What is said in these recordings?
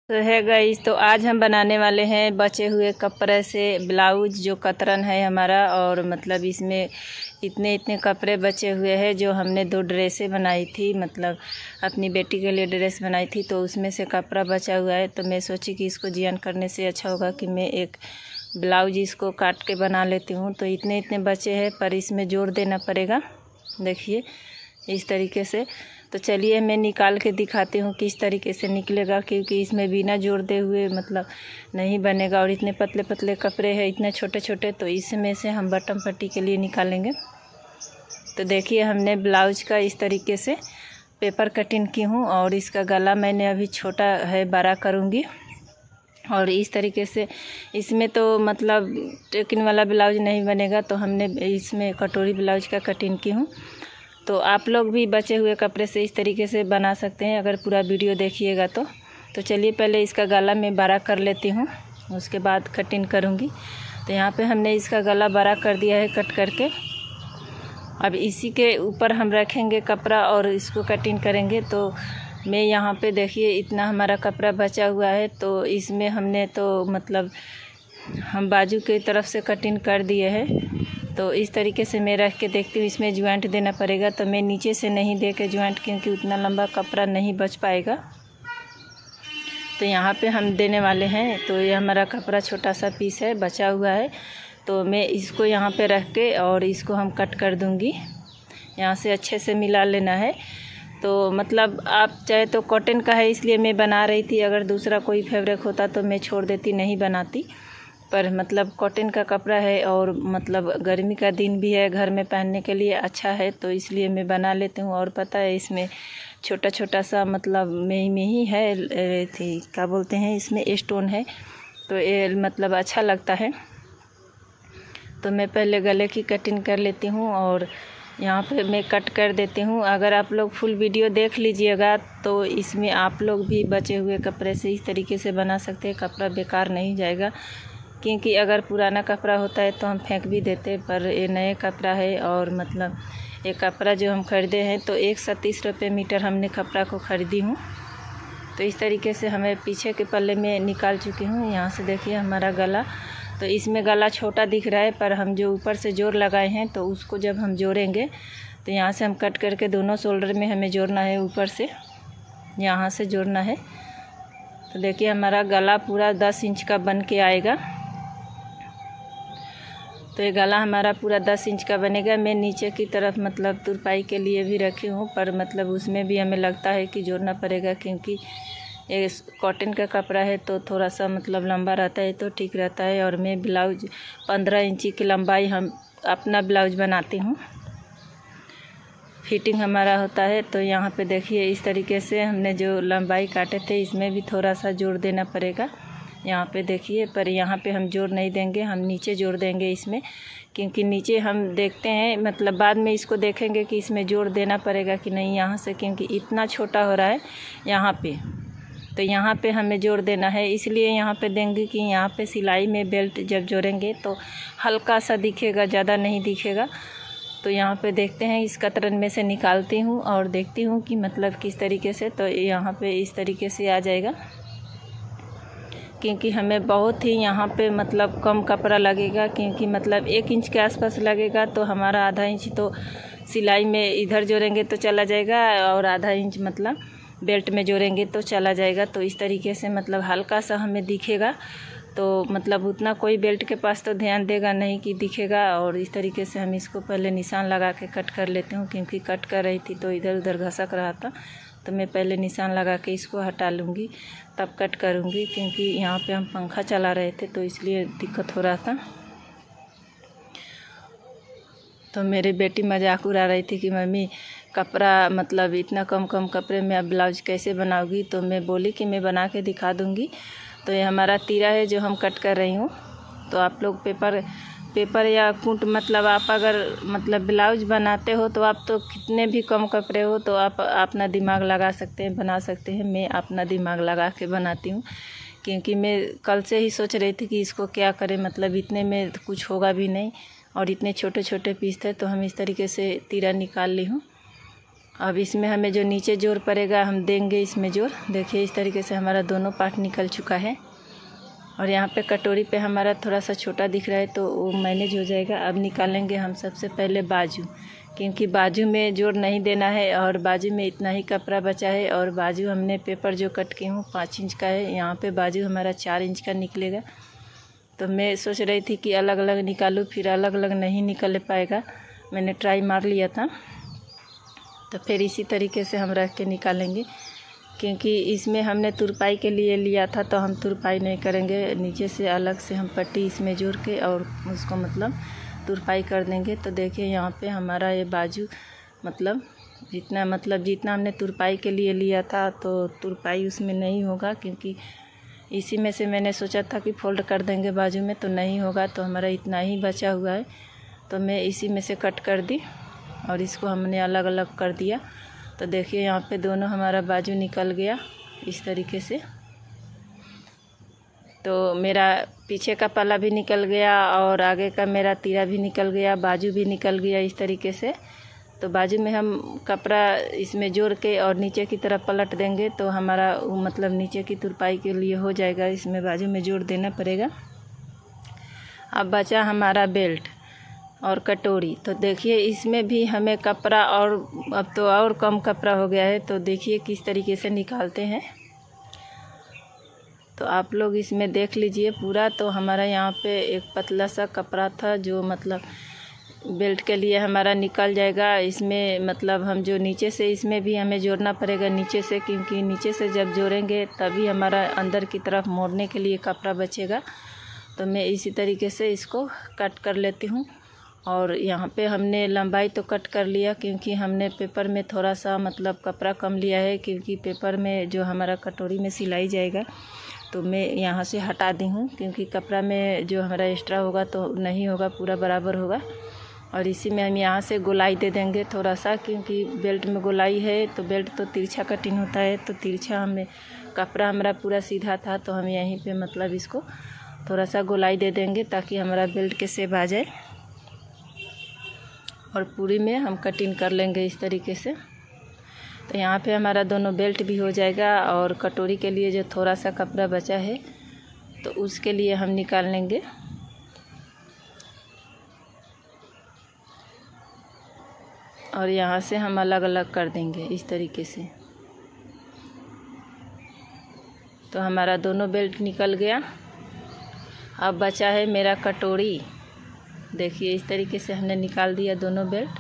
तो है गाइस, तो आज हम बनाने वाले हैं बचे हुए कपड़े से ब्लाउज जो कतरन है हमारा। और मतलब इसमें इतने इतने कपड़े बचे हुए हैं जो हमने 2 ड्रेसें बनाई थी, मतलब अपनी बेटी के लिए ड्रेस बनाई थी, तो उसमें से कपड़ा बचा हुआ है। तो मैं सोची कि इसको जियान करने से अच्छा होगा कि मैं एक ब्लाउज इसको काट के बना लेती हूँ। तो इतने इतने बचे हैं पर इसमें जोड़ देना पड़ेगा, देखिए इस तरीके से। तो चलिए मैं निकाल के दिखाती हूँ किस तरीके से निकलेगा, क्योंकि इसमें बिना जोड़ दे हुए मतलब नहीं बनेगा। और इतने पतले पतले कपड़े हैं, इतने छोटे छोटे, तो इसमें से हम बटन पट्टी के लिए निकालेंगे। तो देखिए हमने ब्लाउज का इस तरीके से पेपर कटिंग की हूँ, और इसका गला मैंने अभी छोटा है, बड़ा करूँगी। और इस तरीके से इसमें तो मतलब टेकिन वाला ब्लाउज नहीं बनेगा, तो हमने इसमें कटोरी ब्लाउज का कटिंग की हूँ। तो आप लोग भी बचे हुए कपड़े से इस तरीके से बना सकते हैं अगर पूरा वीडियो देखिएगा तो चलिए पहले इसका गला मैं बड़ा कर लेती हूँ, उसके बाद कटिंग करूँगी। तो यहाँ पे हमने इसका गला बड़ा कर दिया है कट करके। अब इसी के ऊपर हम रखेंगे कपड़ा और इसको कटिंग करेंगे। तो मैं यहाँ पे देखिए इतना हमारा कपड़ा बचा हुआ है, तो इसमें हमने तो मतलब हम बाजू की तरफ से कटिंग कर दिए हैं। तो इस तरीके से मैं रख के देखती हूँ, इसमें ज्वाइंट देना पड़ेगा। तो मैं नीचे से नहीं दे के ज्वाइंट, क्योंकि उतना लंबा कपड़ा नहीं बच पाएगा। तो यहाँ पे हम देने वाले हैं। तो ये हमारा कपड़ा छोटा सा पीस है बचा हुआ है, तो मैं इसको यहाँ पे रख के और इसको हम कट कर दूँगी। यहाँ से अच्छे से मिला लेना है। तो मतलब आप चाहे तो कॉटन का है इसलिए मैं बना रही थी, अगर दूसरा कोई फैब्रिक होता तो मैं छोड़ देती, नहीं बनाती। पर मतलब कॉटन का कपड़ा है और मतलब गर्मी का दिन भी है, घर में पहनने के लिए अच्छा है, तो इसलिए मैं बना लेती हूँ। और पता है इसमें छोटा छोटा सा मतलब में ही है थी क्या बोलते हैं, इसमें स्टोन है, तो ये मतलब अच्छा लगता है। तो मैं पहले गले की कटिंग कर लेती हूँ और यहाँ पे मैं कट कर देती हूँ। अगर आप लोग फुल वीडियो देख लीजिएगा तो इसमें आप लोग भी बचे हुए कपड़े से इस तरीके से बना सकते हैं, कपड़ा बेकार नहीं जाएगा। क्योंकि अगर पुराना कपड़ा होता है तो हम फेंक भी देते, पर ये नए कपड़ा है। और मतलब ये कपड़ा जो हम ख़रीदे हैं तो 130 रुपये मीटर हमने कपड़ा को ख़रीदी हूँ। तो इस तरीके से हमें पीछे के पल्ले में निकाल चुकी हूँ। यहाँ से देखिए हमारा गला, तो इसमें गला छोटा दिख रहा है, पर हम जो ऊपर से जोड़ लगाए हैं तो उसको जब हम जोड़ेंगे तो यहाँ से हम कट करके दोनों शोल्डर में हमें जोड़ना है, ऊपर से यहाँ से जोड़ना है। तो देखिए हमारा गला पूरा 10 इंच का बन के आएगा। तो ये गला हमारा पूरा 10 इंच का बनेगा। मैं नीचे की तरफ मतलब तुरपाई के लिए भी रखी हूँ, पर मतलब उसमें भी हमें लगता है कि जोड़ना पड़ेगा, क्योंकि ये कॉटन का कपड़ा है तो थोड़ा सा मतलब लंबा रहता है तो ठीक रहता है। और मैं ब्लाउज 15 इंची की लंबाई हम अपना ब्लाउज बनाती हूँ, फिटिंग हमारा होता है। तो यहाँ पे देखिए इस तरीके से हमने जो लंबाई काटे थे इसमें भी थोड़ा सा जोड़ देना पड़ेगा। यहाँ पे देखिए, पर यहाँ पे हम जोड़ नहीं देंगे, हम नीचे जोड़ देंगे इसमें, क्योंकि नीचे हम देखते हैं मतलब बाद में इसको देखेंगे कि इसमें जोड़ देना पड़ेगा कि नहीं यहाँ से, क्योंकि इतना छोटा हो रहा है यहाँ पे। तो यहाँ पे हमें जोड़ देना है, इसलिए यहाँ पे देंगे कि यहाँ पे सिलाई में बेल्ट जब जोड़ेंगे तो हल्का सा दिखेगा, ज़्यादा नहीं दिखेगा। तो यहाँ पे देखते हैं, इस कतरन में से निकालती हूँ और देखती हूँ कि मतलब किस तरीके से। तो यहाँ पे इस तरीके से आ जाएगा, क्योंकि हमें बहुत ही यहाँ पे मतलब कम कपड़ा लगेगा, क्योंकि मतलब 1 इंच के आसपास लगेगा। तो हमारा आधा इंच तो सिलाई में इधर जोड़ेंगे तो चला जाएगा, और आधा इंच मतलब बेल्ट में जोड़ेंगे तो चला जाएगा। तो इस तरीके से मतलब हल्का सा हमें दिखेगा, तो मतलब उतना कोई बेल्ट के पास तो ध्यान देगा नहीं कि दिखेगा। और इस तरीके से हम इसको पहले निशान लगा के कट कर लेती हूँ, क्योंकि कट कर रही थी तो इधर उधर घसक रहा था, तो मैं पहले निशान लगा के इसको हटा लूँगी तब कट करूँगी। क्योंकि यहाँ पे हम पंखा चला रहे थे तो इसलिए दिक्कत हो रहा था। तो मेरी बेटी मजाक उड़ा रही थी कि मम्मी कपड़ा मतलब इतना कम कपड़े में आप ब्लाउज कैसे बनाओगी। तो मैं बोली कि मैं बना के दिखा दूँगी। तो ये हमारा तीरा है जो हम कट कर रही हूँ। तो आप लोग पेपर या कूट मतलब आप अगर मतलब ब्लाउज बनाते हो तो आप तो कितने भी कम कपड़े हो तो आप अपना दिमाग लगा सकते हैं, बना सकते हैं। मैं अपना दिमाग लगा के बनाती हूँ, क्योंकि मैं कल से ही सोच रही थी कि इसको क्या करें, मतलब इतने में कुछ होगा भी नहीं, और इतने छोटे छोटे पीस थे। तो हम इस तरीके से तीरा निकाल ली हूँ। अब इसमें हमें जो नीचे जोड़ पड़ेगा हम देंगे इसमें जोड़। देखिए इस तरीके से हमारा दोनों पार्ट निकल चुका है। और यहाँ पे कटोरी पे हमारा थोड़ा सा छोटा दिख रहा है तो वो मैनेज हो जाएगा। अब निकालेंगे हम सबसे पहले बाजू, क्योंकि बाजू में जोड़ नहीं देना है और बाजू में इतना ही कपड़ा बचा है। और बाजू हमने पेपर जो कट की हूँ 5 इंच का है, यहाँ पे बाजू हमारा 4 इंच का निकलेगा। तो मैं सोच रही थी कि अलग अलग निकालूँ, फिर अलग अलग नहीं निकल पाएगा। मैंने ट्राई मार लिया था, तो फिर इसी तरीके से हम रख के निकालेंगे। क्योंकि इसमें हमने तुरपाई के लिए लिया था तो हम तुरपाई नहीं करेंगे, नीचे से अलग से हम पट्टी इसमें जोड़ के और उसको मतलब तुरपाई कर देंगे। तो देखिए यहाँ पे हमारा ये बाजू मतलब जितना हमने तुरपाई के लिए लिया था तो तुरपाई उसमें नहीं होगा, क्योंकि इसी में से मैंने सोचा था कि फोल्ड कर देंगे बाजू में, तो नहीं होगा। तो हमारा इतना ही बचा हुआ है, तो मैं इसी में से कट कर दी और इसको हमने अलग अलग कर दिया। तो देखिए यहाँ पे दोनों हमारा बाजू निकल गया इस तरीके से। तो मेरा पीछे का पल्ला भी निकल गया और आगे का मेरा तीरा भी निकल गया, बाजू भी निकल गया इस तरीके से। तो बाजू में हम कपड़ा इसमें जोड़ के और नीचे की तरफ पलट देंगे तो हमारा मतलब नीचे की तुरपाई के लिए हो जाएगा। इसमें बाजू में जोड़ देना पड़ेगा। अब बचा हमारा बेल्ट और कटोरी। तो देखिए इसमें भी हमें कपड़ा और अब तो और कम कपड़ा हो गया है, तो देखिए किस तरीके से निकालते हैं। तो आप लोग इसमें देख लीजिए पूरा। तो हमारा यहाँ पे एक पतला सा कपड़ा था जो मतलब बेल्ट के लिए हमारा निकल जाएगा। इसमें मतलब हम जो नीचे से इसमें भी हमें जोड़ना पड़ेगा नीचे से, क्योंकि नीचे से जब जोड़ेंगे तभी हमारा अंदर की तरफ मोड़ने के लिए कपड़ा बचेगा। तो मैं इसी तरीके से इसको कट कर लेती हूँ। और यहाँ पे हमने लंबाई तो कट कर लिया, क्योंकि हमने पेपर में थोड़ा सा मतलब कपड़ा कम लिया है, क्योंकि पेपर में जो हमारा कटोरी में सिलाई जाएगा तो मैं यहाँ से हटा दी हूँ, क्योंकि कपड़ा में जो हमारा एक्स्ट्रा होगा तो नहीं होगा, पूरा बराबर होगा। और इसी में हम यहाँ से गोलाई दे देंगे थोड़ा सा, क्योंकि बेल्ट में गोलाई है तो बेल्ट तो तिरछा कटिंग होता है। तो तिरछा हमें कपड़ा हमारा पूरा सीधा था तो हम यहीं पे मतलब इसको थोड़ा सा गोलाई दे देंगे ताकि हमारा बेल्ट के शेप आ जाए। और पूरी में हम कटिंग कर लेंगे इस तरीके से। तो यहाँ पे हमारा दोनों बेल्ट भी हो जाएगा। और कटोरी के लिए जो थोड़ा सा कपड़ा बचा है तो उसके लिए हम निकाल लेंगे। और यहाँ से हम अलग अलग कर देंगे इस तरीके से। तो हमारा दोनों बेल्ट निकल गया। अब बचा है मेरा कटोरी। देखिए इस तरीके से हमने निकाल दिया दोनों बेल्ट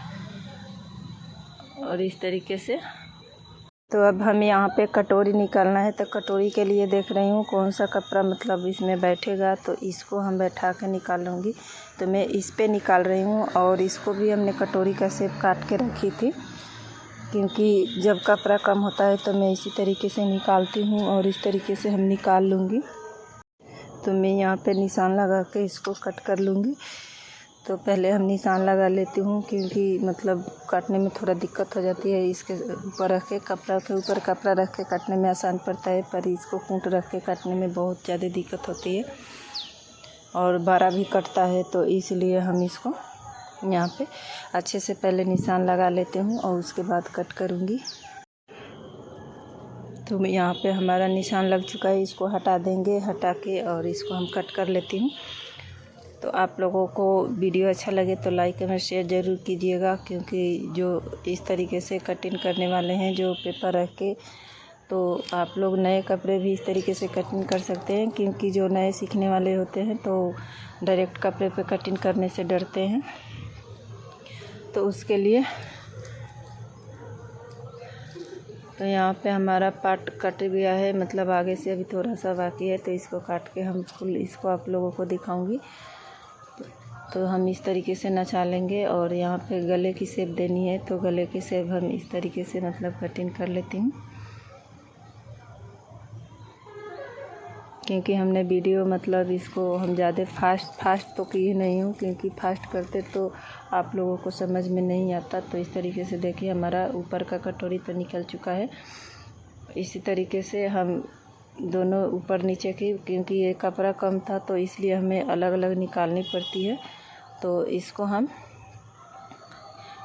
और इस तरीके से। तो अब हमें यहाँ पे कटोरी निकालना है। तो कटोरी के लिए देख रही हूँ कौन सा कपड़ा मतलब इसमें बैठेगा, तो इसको हम बैठा के निकालूँगी। तो मैं इस पे निकाल रही हूँ। और इसको भी हमने कटोरी का शेप काट के रखी थी, क्योंकि जब कपड़ा कम होता है तो मैं इसी तरीके से निकालती हूँ और इस तरीके से हम निकाल लूँगी। तो मैं यहाँ पे निशान लगा के इसको कट कर लूँगी। तो पहले हम निशान लगा लेती हूँ, क्योंकि मतलब काटने में थोड़ा दिक्कत हो जाती है। इसके ऊपर रख के कपड़ा के ऊपर कपड़ा रख के काटने में आसान पड़ता है, पर इसको कूट रख के काटने में बहुत ज़्यादा दिक्कत होती है और बड़ा भी कटता है। तो इसलिए हम इसको यहाँ पे अच्छे से पहले निशान लगा लेती हूँ और उसके बाद कट करूँगी। तो यहाँ पे हमारा निशान लग चुका है, इसको हटा देंगे। हटा के और इसको हम कट कर लेती हूँ। तो आप लोगों को वीडियो अच्छा लगे तो लाइक कमेंट शेयर ज़रूर कीजिएगा, क्योंकि जो इस तरीके से कटिंग करने वाले हैं जो पेपर रख के, तो आप लोग नए कपड़े भी इस तरीके से कटिंग कर सकते हैं। क्योंकि जो नए सीखने वाले होते हैं तो डायरेक्ट कपड़े पे कटिंग करने से डरते हैं। तो उसके लिए तो यहाँ पे हमारा पार्ट कट गया है, मतलब आगे से अभी थोड़ा सा बाकी है। तो इसको काट के हम फुल इसको आप लोगों को दिखाऊंगी। तो हम इस तरीके से नचा लेंगे। और यहाँ पे गले की शेप देनी है, तो गले की शेप हम इस तरीके से मतलब कटिंग कर लेती हूँ। क्योंकि हमने वीडियो मतलब इसको हम ज़्यादा फास्ट तो किए नहीं हूँ, क्योंकि फास्ट करते तो आप लोगों को समझ में नहीं आता। तो इस तरीके से देखिए हमारा ऊपर का कटोरी तो निकल चुका है। इसी तरीके से हम दोनों ऊपर नीचे की, क्योंकि ये कपड़ा कम था तो इसलिए हमें अलग अलग निकालनी पड़ती है। तो इसको हम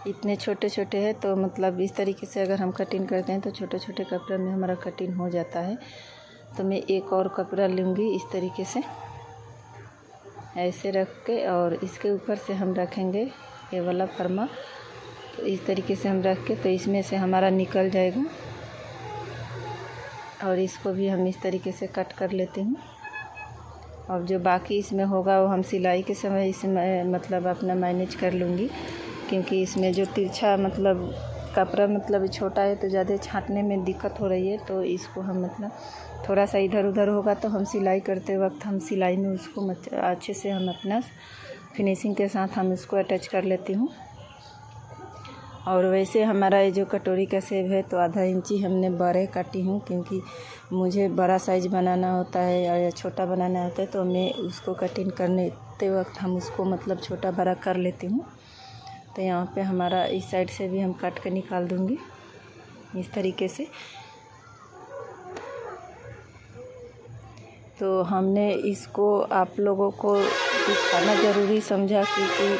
इतने छोटे छोटे हैं, तो मतलब इस तरीके से अगर हम कटिंग करते हैं तो छोटे छोटे कपड़े में हमारा कटिंग हो जाता है। तो मैं एक और कपड़ा लूँगी इस तरीके से ऐसे रख के, और इसके ऊपर से हम रखेंगे ये वाला फरमा। तो इस तरीके से हम रख के, तो इसमें से हमारा निकल जाएगा, और इसको भी हम इस तरीके से कट कर लेते हैं। और जो बाकी इसमें होगा वो हम सिलाई के समय इसमें मतलब अपना मैनेज कर लूँगी, क्योंकि इसमें जो तिरछा मतलब कपड़ा मतलब छोटा है तो ज़्यादा छाँटने में दिक्कत हो रही है। तो इसको हम मतलब थोड़ा सा इधर उधर होगा तो हम सिलाई करते वक्त हम सिलाई में उसको अच्छे से हम अपना फिनिशिंग के साथ हम उसको अटैच कर लेती हूँ। और वैसे हमारा ये जो कटोरी का शेप है तो आधा इंची हमने बड़े काटी हूँ, क्योंकि मुझे बड़ा साइज़ बनाना होता है या छोटा बनाना होता है, तो मैं उसको कटिंग करने वक्त हम उसको मतलब छोटा बड़ा कर लेती हूँ। तो यहाँ पे हमारा इस साइड से भी हम काट के निकाल दूँगी इस तरीके से। तो हमने इसको आप लोगों को दिखाना ज़रूरी समझा, क्योंकि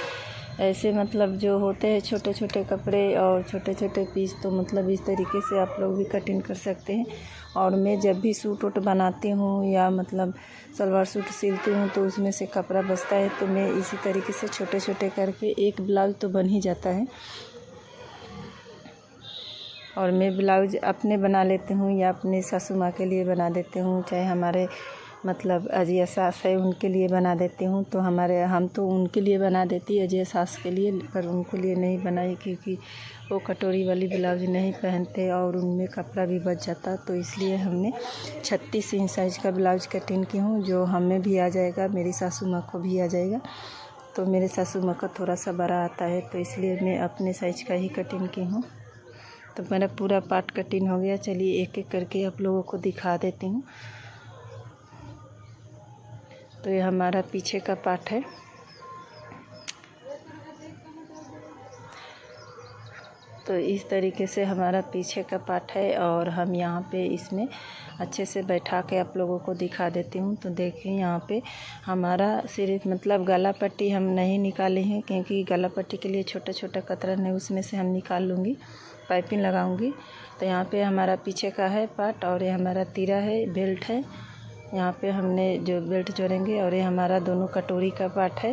ऐसे मतलब जो होते हैं छोटे छोटे कपड़े और छोटे छोटे पीस, तो मतलब इस तरीके से आप लोग भी कटिंग कर सकते हैं। और मैं जब भी सूट वूट बनाती हूँ या मतलब सलवार सूट सिलती हूँ तो उसमें से कपड़ा बचता है, तो मैं इसी तरीके से छोटे छोटे करके एक ब्लाउज तो बन ही जाता है। और मैं ब्लाउज अपने बना लेती हूँ या अपने सासू माँ के लिए बना देती हूँ, चाहे हमारे मतलब अजय सास है उनके लिए बना देती हूँ। तो हम तो उनके लिए बना देती अजय सास के लिए, पर उनके लिए नहीं बनाई, क्योंकि वो कटोरी वाली ब्लाउज नहीं पहनते और उनमें कपड़ा भी बच जाता। तो इसलिए हमने 36 इंच साइज़ का ब्लाउज कटिंग की हूँ, जो हमें भी आ जाएगा, मेरी सासू माँ को भी आ जाएगा। तो मेरे सासू माँ का थोड़ा सा बड़ा आता है, तो इसलिए मैं अपने साइज़ का ही कटिंग की हूँ। तो मेरा पूरा पार्ट कटिंग हो गया। चलिए एक एक करके आप लोगों को दिखा देती हूँ। तो ये हमारा पीछे का पार्ट है। तो इस तरीके से हमारा पीछे का पार्ट है, और हम यहाँ पे इसमें अच्छे से बैठा के आप लोगों को दिखा देती हूँ। तो देखिए यहाँ पे हमारा सिर्फ मतलब गला पट्टी हम नहीं निकाले हैं, क्योंकि गला पट्टी के लिए छोटा छोटा कतरन है, उसमें से हम निकाल लूँगी, पाइपिंग लगाऊँगी। तो यहाँ पे हमारा पीछे का है पार्ट, और ये हमारा तीरा है, बेल्ट है, यहाँ पे हमने जो बेल्ट जोड़ेंगे। और ये हमारा दोनों कटोरी का पार्ट है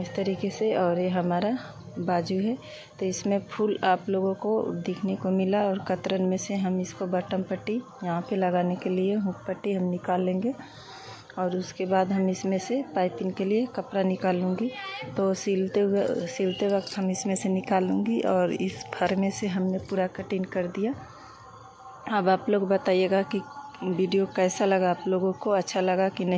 इस तरीके से, और ये हमारा बाजू है। तो इसमें फुल आप लोगों को दिखने को मिला। और कतरन में से हम इसको बटन पट्टी यहाँ पे लगाने के लिए हुक पट्टी हम निकाल लेंगे, और उसके बाद हम इसमें से पाइपिंग के लिए कपड़ा निकाल लूँगी। तो सिलते वक्त हम इसमें से निकाल लूँगी, और इस फर में से हमने पूरा कटिंग कर दिया। अब आप लोग बताइएगा कि वीडियो कैसा लगा, आप लोगों को अच्छा लगा कि नहीं।